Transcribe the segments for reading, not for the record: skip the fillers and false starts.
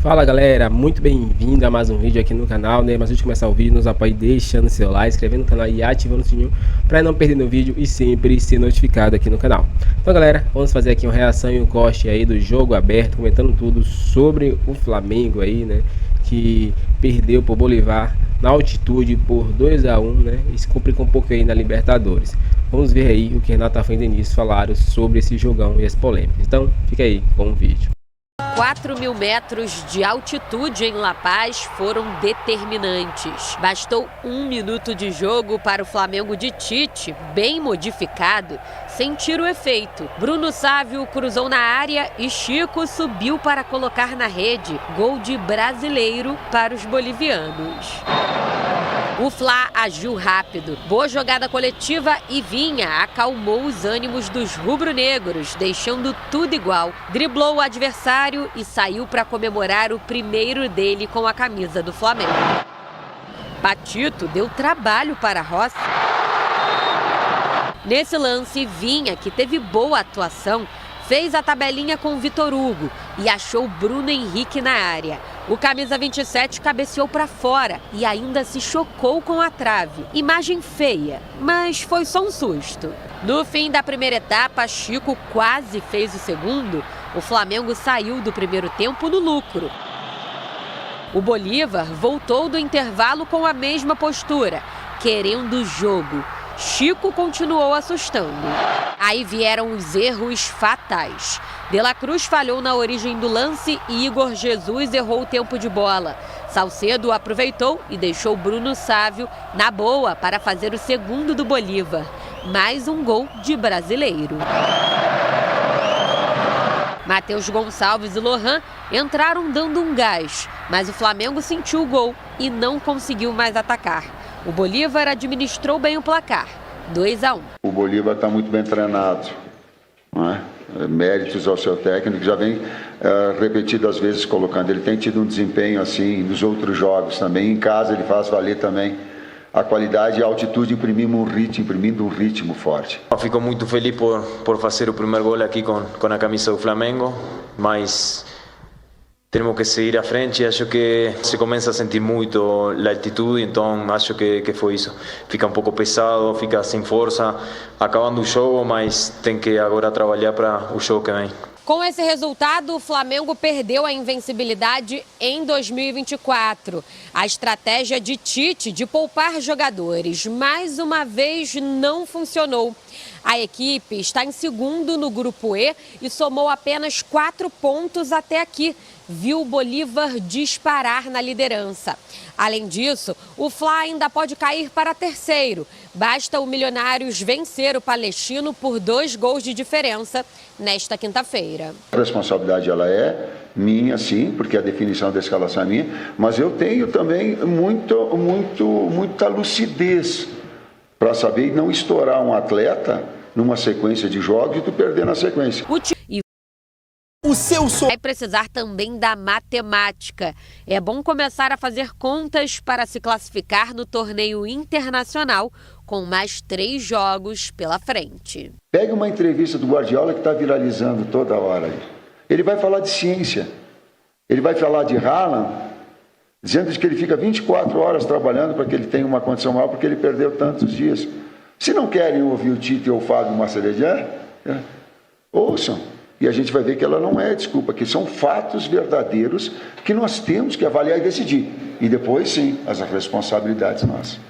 Fala galera, muito bem-vindo a mais um vídeo aqui no canal, né? Mas antes de começar o vídeo, nos apoie deixando seu like, inscrevendo no canal e ativando o sininho para não perder o vídeo e sempre ser notificado aqui no canal. Então galera, vamos fazer aqui uma reação e um corte aí do jogo aberto, comentando tudo sobre o Flamengo aí, né? Que perdeu pro Bolívar na altitude por 2-1, né? E se complicou um pouco aí na Libertadores. Vamos ver aí o que Renato e Denise falaram sobre esse jogão e as polêmicas. Então fica aí com o vídeo. 4.000 metros de altitude em La Paz foram determinantes. Bastou 1 minuto de jogo para o Flamengo de Tite, bem modificado, sentir o efeito. Bruno Sávio cruzou na área e Chico subiu para colocar na rede. Gol de brasileiro para os bolivianos. O Fla agiu rápido. Boa jogada coletiva e Vinha acalmou os ânimos dos rubro-negros, deixando tudo igual. Driblou o adversário e saiu para comemorar o primeiro dele com a camisa do Flamengo. Patito deu trabalho para Rossi. Nesse lance, Vinha, que teve boa atuação, fez a tabelinha com Vitor Hugo e achou Bruno Henrique na área. O camisa 27 cabeceou para fora e ainda se chocou com a trave. Imagem feia, mas foi só um susto. No fim da primeira etapa, Chico quase fez o segundo. O Flamengo saiu do primeiro tempo no lucro. O Bolívar voltou do intervalo com a mesma postura, querendo o jogo. Chico continuou assustando. Aí vieram os erros fatais. De La Cruz falhou na origem do lance e Igor Jesus errou o tempo de bola. Salcedo aproveitou e deixou Bruno Sávio na boa para fazer o segundo do Bolívar. Mais um gol de brasileiro. Matheus Gonçalves e Lohan entraram dando um gás, mas o Flamengo sentiu o gol e não conseguiu mais atacar. O Bolívar administrou bem o placar, 2-1. O Bolívar está muito bem treinado, não é? Méritos ao seu técnico, que já vem repetidas vezes colocando. Ele tem tido um desempenho assim nos outros jogos também. Em casa ele faz valer também a qualidade e a altitude, imprimindo um ritmo forte. Fico muito feliz por fazer o primeiro gol aqui com a camisa do Flamengo, mas temos que seguir à frente. Acho que se começa a sentir muito a altitude, então acho que foi isso. Fica um pouco pesado, fica sem força, acabando o jogo, mas tem que agora trabalhar para o jogo que vem. Com esse resultado, o Flamengo perdeu a invencibilidade em 2024. A estratégia de Tite de poupar jogadores, mais uma vez, não funcionou. A equipe está em segundo no Grupo E e somou apenas 4 pontos até aqui. Viu o Bolívar disparar na liderança. Além disso, o Fla ainda pode cair para terceiro. Basta o Milionários vencer o Palestino por 2 gols de diferença nesta quinta-feira. A responsabilidade ela é minha, sim, porque a definição da escalação é minha, mas eu tenho também muita lucidez para saber não estourar um atleta numa sequência de jogos e tu perder na sequência. O seu vai precisar também da matemática. É bom começar a fazer contas para se classificar no torneio internacional com mais 3 jogos pela frente. Pegue uma entrevista do Guardiola que está viralizando toda hora. Ele vai falar de ciência. Ele vai falar de Haaland, dizendo que ele fica 24 horas trabalhando para que ele tenha uma condição maior porque ele perdeu tantos dias. Se não querem ouvir o Tite ou o Fábio Massaredia, ouçam. E a gente vai ver que ela não é desculpa, que são fatos verdadeiros que nós temos que avaliar e decidir. E depois, sim, as responsabilidades nossas.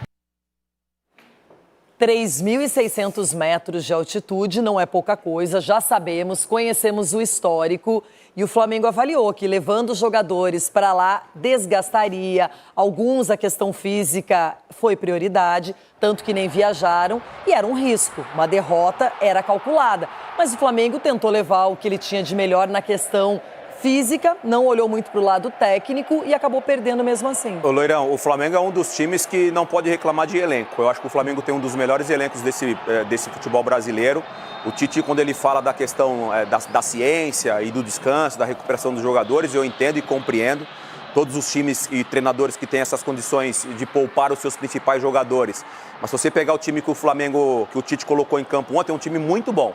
3.600 metros de altitude não é pouca coisa, já sabemos, conhecemos o histórico e o Flamengo avaliou que levando os jogadores para lá desgastaria, alguns a questão física foi prioridade, tanto que nem viajaram e era um risco, uma derrota era calculada, mas o Flamengo tentou levar o que ele tinha de melhor na questão física, não olhou muito para o lado técnico e acabou perdendo mesmo assim. Ô Loirão, o Flamengo é um dos times que não pode reclamar de elenco. Eu acho que o Flamengo tem um dos melhores elencos desse futebol brasileiro. O Tite, quando ele fala da questão da ciência e do descanso, da recuperação dos jogadores, eu entendo e compreendo. Todos os times e treinadores que têm essas condições de poupar os seus principais jogadores. Mas se você pegar o time que o Flamengo, que o Tite colocou em campo ontem, é um time muito bom.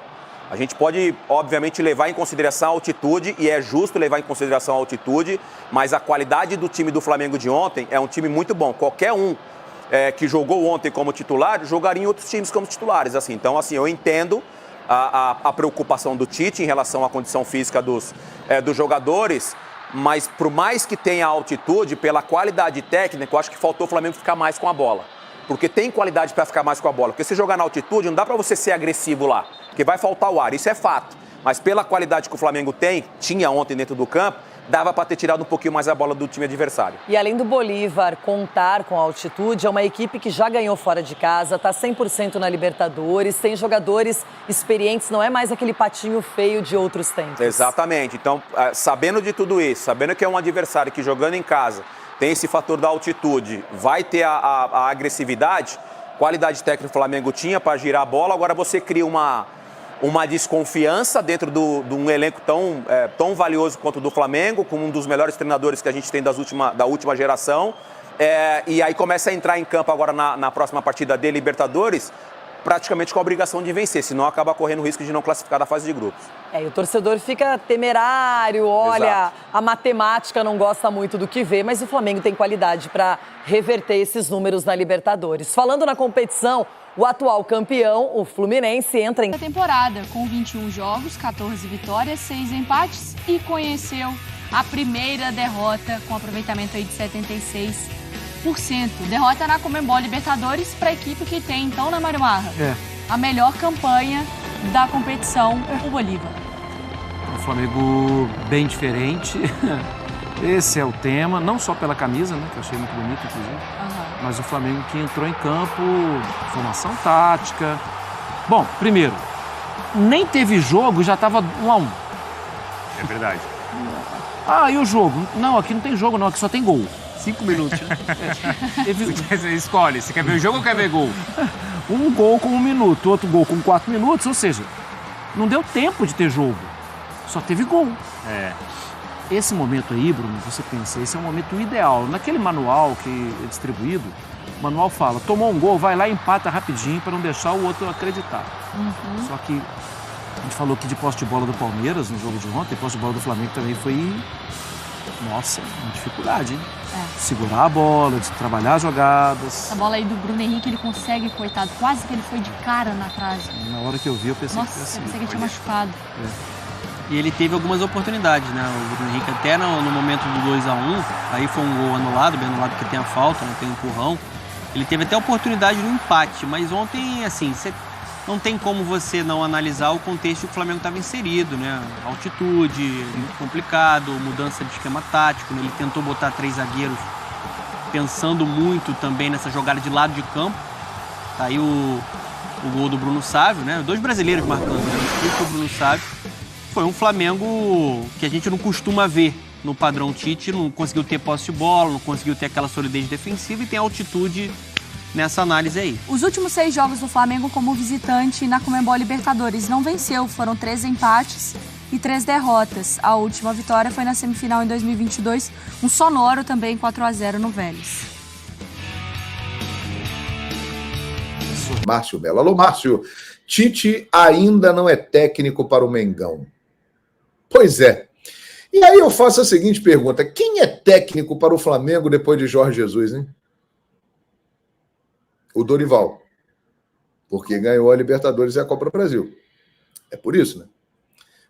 A gente pode, obviamente, levar em consideração a altitude, e é justo levar em consideração a altitude, mas a qualidade do time do Flamengo de ontem é um time muito bom. Qualquer um que jogou ontem como titular, jogaria em outros times como titulares. Assim. Então, assim, eu entendo a preocupação do Tite em relação à condição física dos jogadores, mas por mais que tenha altitude, pela qualidade técnica, eu acho que faltou o Flamengo ficar mais com a bola. Porque tem qualidade para ficar mais com a bola. Porque se jogar na altitude, não dá para você ser agressivo lá, porque vai faltar o ar, isso é fato. Mas pela qualidade que o Flamengo tinha ontem dentro do campo, dava para ter tirado um pouquinho mais a bola do time adversário. E além do Bolívar contar com a altitude, é uma equipe que já ganhou fora de casa, está 100% na Libertadores, tem jogadores experientes, não é mais aquele patinho feio de outros tempos. Exatamente. Então, sabendo de tudo isso, sabendo que é um adversário que jogando em casa tem esse fator da altitude, vai ter a agressividade, qualidade técnica que o Flamengo tinha para girar a bola, agora você cria uma desconfiança dentro de um elenco tão valioso quanto o do Flamengo, com um dos melhores treinadores que a gente tem da última geração, e aí começa a entrar em campo agora na próxima partida de Libertadores, praticamente com a obrigação de vencer, senão acaba correndo o risco de não classificar da fase de grupos. E o torcedor fica temerário, olha, Exato. A matemática não gosta muito do que vê, mas o Flamengo tem qualidade para reverter esses números na Libertadores. Falando na competição, o atual campeão, o Fluminense, entra em temporada com 21 jogos, 14 vitórias, 6 empates e conheceu a primeira derrota com aproveitamento aí de 76%. Derrota na Conmebol Libertadores para a equipe que tem, então, na Mário Marra, a melhor campanha da competição, o Bolívar. O Flamengo bem diferente. Esse é o tema, não só pela camisa, né, que eu achei muito bonito, inclusive, mas o Flamengo que entrou em campo, formação tática. Bom, primeiro, nem teve jogo, já estava 1-1. É verdade. Ah, e o jogo? Não, aqui não tem jogo não, aqui só tem gol. 5 minutos, né? Você escolhe, você quer ver o jogo ou quer ver gol? Um gol com 1 minuto, outro gol com 4 minutos, ou seja, não deu tempo de ter jogo, só teve gol. Esse momento aí, Bruno, você pensa, esse é o momento ideal. Naquele manual que é distribuído, o manual fala, tomou um gol, vai lá e empata rapidinho para não deixar o outro acreditar. Só que a gente falou aqui de posse de bola do Palmeiras no jogo de ontem, posse de bola do Flamengo também foi, nossa, uma dificuldade, hein? Segurar a bola, de trabalhar as jogadas. A bola aí do Bruno Henrique, ele consegue, coitado, quase que ele foi de cara na trave. Na hora que eu vi, eu pensei Nossa, que assim. eu pensei que ele tinha machucado. E ele teve algumas oportunidades, né? O Bruno Henrique até no momento do 2-1, aí foi um gol anulado, bem anulado porque tem a falta, não tem empurrão. Ele teve até a oportunidade do empate, mas ontem, assim, não tem como você não analisar o contexto que o Flamengo estava inserido, né? Altitude, muito complicado, mudança de esquema tático, né? Ele tentou botar 3 zagueiros pensando muito também nessa jogada de lado de campo. Tá aí o gol do Bruno Sávio, né? 2 brasileiros marcando, né? O Bruno Sávio. Foi um Flamengo que a gente não costuma ver no padrão Tite, não conseguiu ter posse de bola, não conseguiu ter aquela solidez defensiva e tem altitude nessa análise aí. Os últimos 6 jogos do Flamengo como visitante na Conmebol Libertadores não venceu, foram 3 empates e 3 derrotas. A última vitória foi na semifinal em 2022, um sonoro também 4-0 no Vélez. Márcio Belo. Alô, Márcio. Tite ainda não é técnico para o Mengão. Pois é. E aí eu faço a seguinte pergunta. Quem é técnico para o Flamengo depois de Jorge Jesus, hein? O Dorival. Porque ganhou a Libertadores e a Copa do Brasil. É por isso, né?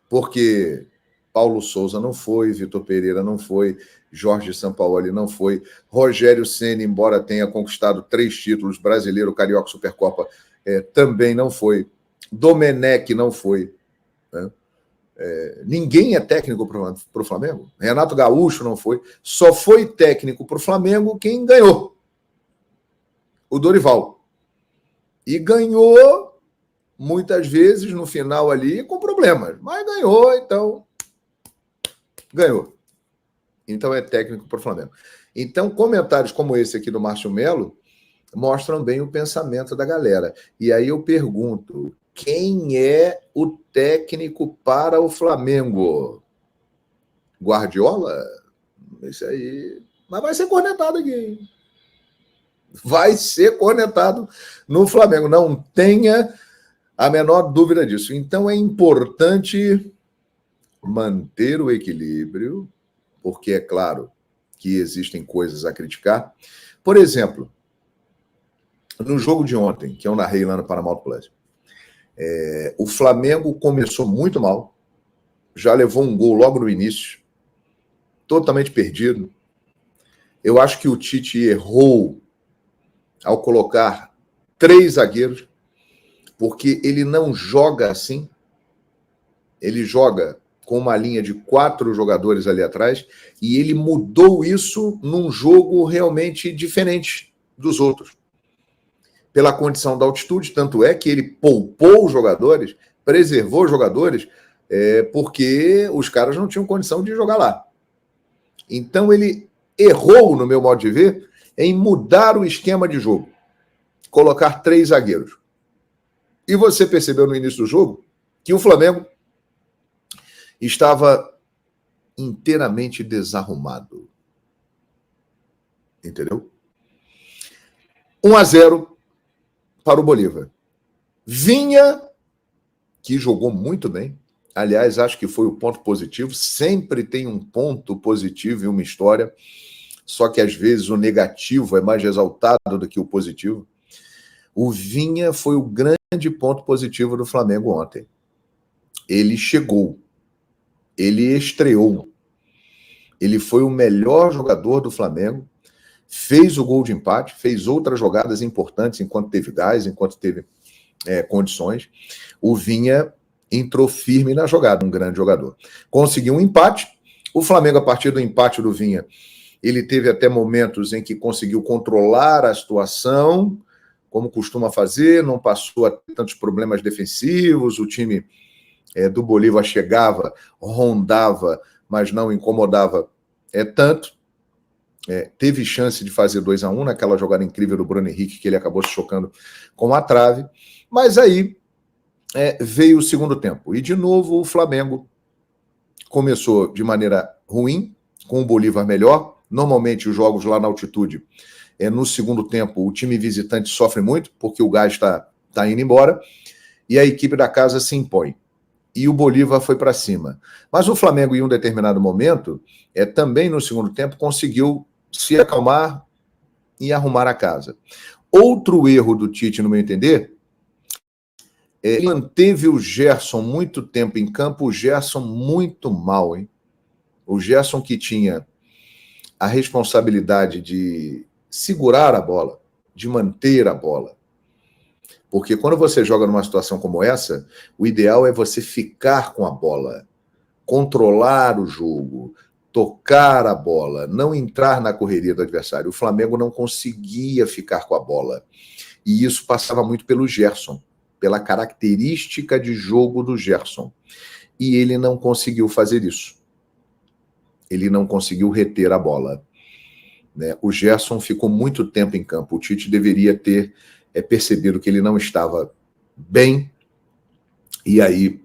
Porque Paulo Souza não foi, Vitor Pereira não foi, Jorge Sampaoli não foi, Rogério Ceni, embora tenha conquistado 3 títulos, Brasileiro, Carioca, Supercopa, também não foi, Domenech não foi, né? Ninguém é técnico para o Flamengo. Renato Gaúcho não foi. Só foi técnico para o Flamengo quem ganhou. O Dorival. E ganhou muitas vezes no final ali com problemas. Mas ganhou, então... Ganhou. Então é técnico para o Flamengo. Então comentários como esse aqui do Márcio Melo mostram bem o pensamento da galera. E aí eu pergunto... Quem é o técnico para o Flamengo? Guardiola? Esse aí... Mas vai ser cornetado aqui, hein? Vai ser cornetado no Flamengo. Não tenha A menor dúvida disso. Então é importante manter o equilíbrio, porque é claro que existem coisas a criticar. Por exemplo, no jogo de ontem, que eu narrei lá no Paramount Plus, o Flamengo começou muito mal, já levou um gol logo no início, totalmente perdido. Eu acho que o Tite errou ao colocar 3 zagueiros, porque ele não joga assim. Ele joga com uma linha de 4 jogadores ali atrás, e ele mudou isso num jogo realmente diferente dos outros. Pela condição da altitude, tanto é que ele poupou os jogadores, preservou os jogadores, porque os caras não tinham condição de jogar lá. Então ele errou, no meu modo de ver, em mudar o esquema de jogo. Colocar 3 zagueiros. E você percebeu no início do jogo que o Flamengo estava inteiramente desarrumado. Entendeu? 1-0 para o Bolívar. Vinha, que jogou muito bem. Aliás, acho que foi o ponto positivo. Sempre tem um ponto positivo em uma história, só que às vezes o negativo é mais exaltado do que o positivo. O Vinha foi o grande ponto positivo do Flamengo ontem. Ele chegou. Ele estreou. Ele foi o melhor jogador do Flamengo. Fez o gol de empate, fez outras jogadas importantes enquanto teve gás, enquanto teve condições. O Vinha entrou firme na jogada, um grande jogador. Conseguiu um empate. O Flamengo, a partir do empate do Vinha, ele teve até momentos em que conseguiu controlar a situação, como costuma fazer, não passou a ter tantos problemas defensivos, o time do Bolívar chegava, rondava, mas não incomodava tanto. Teve chance de fazer 2-1 naquela jogada incrível do Bruno Henrique, que ele acabou se chocando com a trave, mas aí veio o segundo tempo, e de novo o Flamengo começou de maneira ruim, com o Bolívar melhor. Normalmente os jogos lá na altitude, no segundo tempo, o time visitante sofre muito, porque o gás está indo embora, e a equipe da casa se impõe. E o Bolívar foi para cima. Mas o Flamengo, em um determinado momento, também no segundo tempo, conseguiu se acalmar e arrumar a casa. Outro erro do Tite, no meu entender, ele manteve o Gerson muito tempo em campo, o Gerson muito mal, hein? O Gerson que tinha a responsabilidade de segurar a bola, de manter a bola. Porque quando você joga numa situação como essa, o ideal é você ficar com a bola, controlar o jogo, tocar a bola, não entrar na correria do adversário. O Flamengo não conseguia ficar com a bola. E isso passava muito pelo Gerson, pela característica de jogo do Gerson. E ele não conseguiu fazer isso. Ele não conseguiu reter a bola. O Gerson ficou muito tempo em campo. O Tite deveria ter percebido que ele não estava bem e aí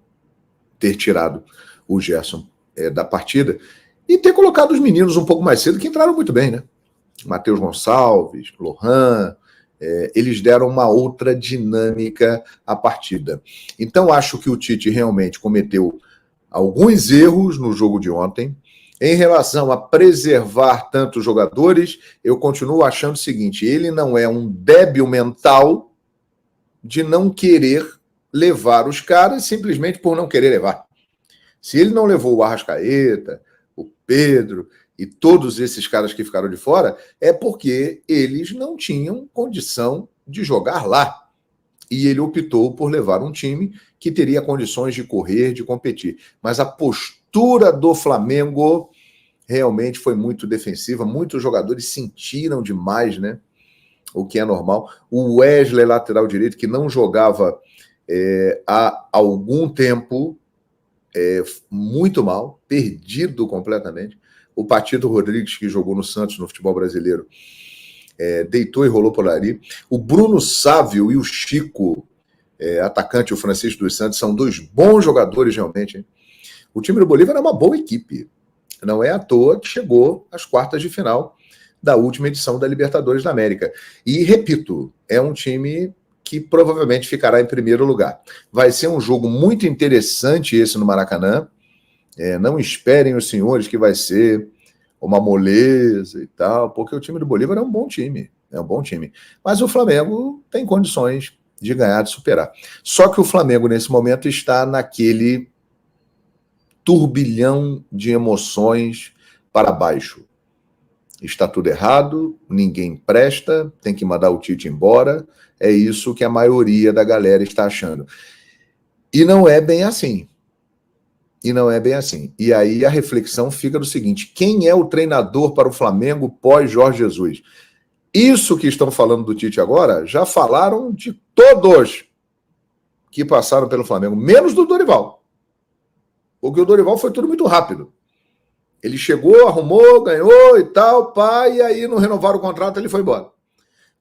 ter tirado o Gerson da partida e ter colocado os meninos um pouco mais cedo, que entraram muito bem, né? Matheus Gonçalves, Lohan, eles deram uma outra dinâmica à partida. Então acho que o Tite realmente cometeu alguns erros no jogo de ontem. Em relação a preservar tantos jogadores, eu continuo achando o seguinte: ele não é um débil mental de não querer levar os caras simplesmente por não querer levar. Se ele não levou o Arrascaeta, o Pedro e todos esses caras que ficaram de fora, é porque eles não tinham condição de jogar lá. E ele optou por levar um time que teria condições de correr, de competir. Mas a postura do Flamengo realmente foi muito defensiva. Muitos jogadores sentiram demais, né? O que é normal. O Wesley, lateral direito, que não jogava há algum tempo, muito mal, perdido completamente. O Patido Rodrigues, que jogou no Santos, no futebol brasileiro, deitou e rolou por ali. O Bruno Sávio e o Chico, atacante, o Francisco dos Santos, são 2 bons jogadores realmente, hein? O time do Bolívar é uma boa equipe. Não é à toa que chegou às quartas de final da última edição da Libertadores da América. E, repito, é um time que provavelmente ficará em primeiro lugar. Vai ser um jogo muito interessante esse no Maracanã. Não esperem os senhores que vai ser uma moleza e tal, porque o time do Bolívar é um bom time. É um bom time. Mas o Flamengo tem condições de ganhar, de superar. Só que o Flamengo, nesse momento, está naquele turbilhão de emoções para baixo. Está tudo errado, ninguém presta, tem que mandar o Tite embora. É isso que a maioria da galera está achando. E não é bem assim. E aí a reflexão fica do seguinte: quem é o treinador para o Flamengo pós Jorge Jesus? Isso que estão falando do Tite agora, já falaram de todos que passaram pelo Flamengo, menos do Dorival. Porque o Dorival foi tudo muito rápido. Ele chegou, arrumou, ganhou e tal, e aí não renovaram o contrato, ele foi embora.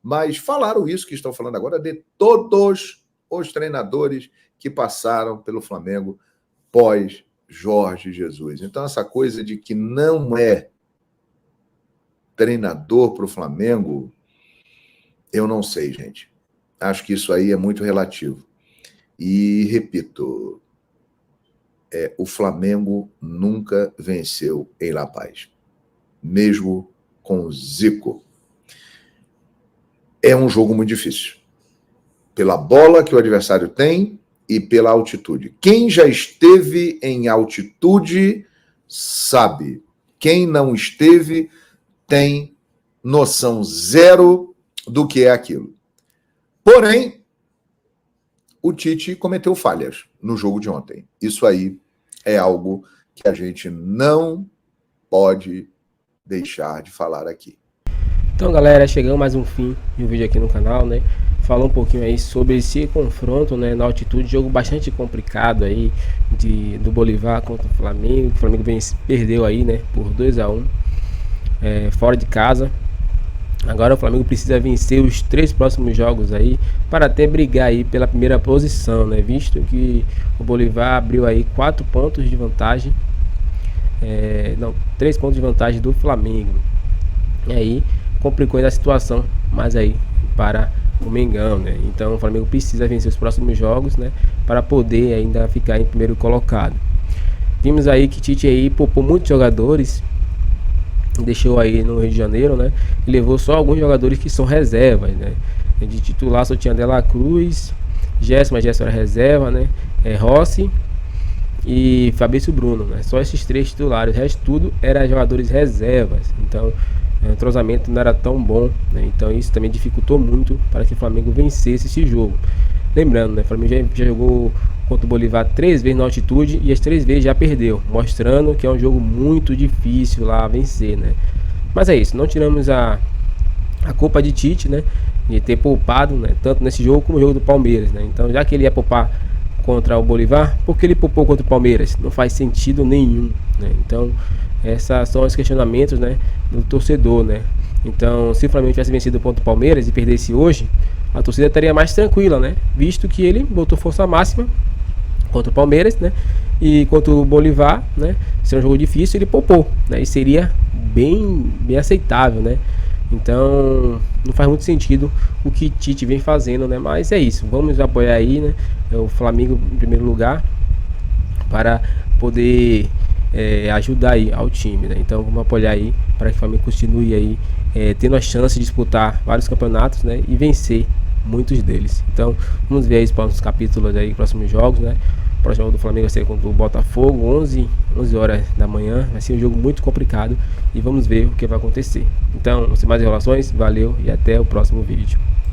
Mas falaram isso que estão falando agora de todos os treinadores que passaram pelo Flamengo pós Jorge Jesus. Então essa coisa de que não é treinador para o Flamengo, eu não sei, gente. Acho que isso aí é muito relativo. E, repito, o Flamengo nunca venceu em La Paz, mesmo com o Zico. É um jogo muito difícil, pela bola que o adversário tem e pela altitude. Quem já esteve em altitude sabe. Quem não esteve tem noção zero do que é aquilo. Porém, o Tite cometeu falhas no jogo de ontem. Isso aí é algo que a gente não pode deixar de falar aqui. Então, galera, chegamos mais um fim de um vídeo aqui no canal, né? Falar um pouquinho aí sobre esse confronto, né, na altitude, jogo bastante complicado aí do Bolívar contra o Flamengo. O Flamengo perdeu aí, né, por 2-1, fora de casa. Agora o Flamengo precisa vencer os 3 próximos jogos aí para até brigar aí pela primeira posição, né? Visto que o Bolívar abriu aí 4 pontos de vantagem, 3 pontos de vantagem do Flamengo. E aí complicou ainda a situação, mas aí para o Mengão, né? Então o Flamengo precisa vencer os próximos jogos, né, para poder ainda ficar em primeiro colocado. Vimos aí que Tite aí poupou muitos jogadores, deixou aí no Rio de Janeiro, né, e levou só alguns jogadores que são reservas, né? De titular só tinha De La Cruz, Gerson, mas Gerson era reserva, né, Rossi e Fabrício Bruno, né? Só esses 3 titulares, o resto tudo era jogadores reservas. Então o entrosamento não era tão bom, né? Então isso também dificultou muito para que o Flamengo vencesse esse jogo. Lembrando, né, o Flamengo já jogou contra o Bolívar 3 vezes na altitude e as 3 vezes já perdeu, mostrando que é um jogo muito difícil lá a vencer, né? Mas é isso, não tiramos a culpa de Tite, né, de ter poupado, né, tanto nesse jogo como no jogo do Palmeiras, né? Então, já que ele ia poupar contra o Bolívar, por que ele poupou contra o Palmeiras? Não faz sentido nenhum, né? Então, esses são os questionamentos, né, do torcedor, né? Então, se o Flamengo tivesse vencido contra o Palmeiras e perdesse hoje, a torcida estaria mais tranquila, né? Visto que ele botou força máxima contra o Palmeiras, né? E contra o Bolívar, né? Se é um jogo difícil, ele poupou, né? E seria bem aceitável, né? Então, não faz muito sentido o que Tite vem fazendo, né? Mas é isso, vamos apoiar aí, né, o Flamengo em primeiro lugar para poder ajudar aí ao time, né? Então vamos apoiar aí para que o Flamengo continue aí tendo a chance de disputar vários campeonatos, né, e vencer muitos deles. Então vamos ver aí os próximos capítulos aí, próximos jogos, né? O próximo jogo do Flamengo vai ser contra o Botafogo, 11 horas da manhã. Vai ser um jogo muito complicado e vamos ver o que vai acontecer. Então, sem mais enrolações, valeu e até o próximo vídeo.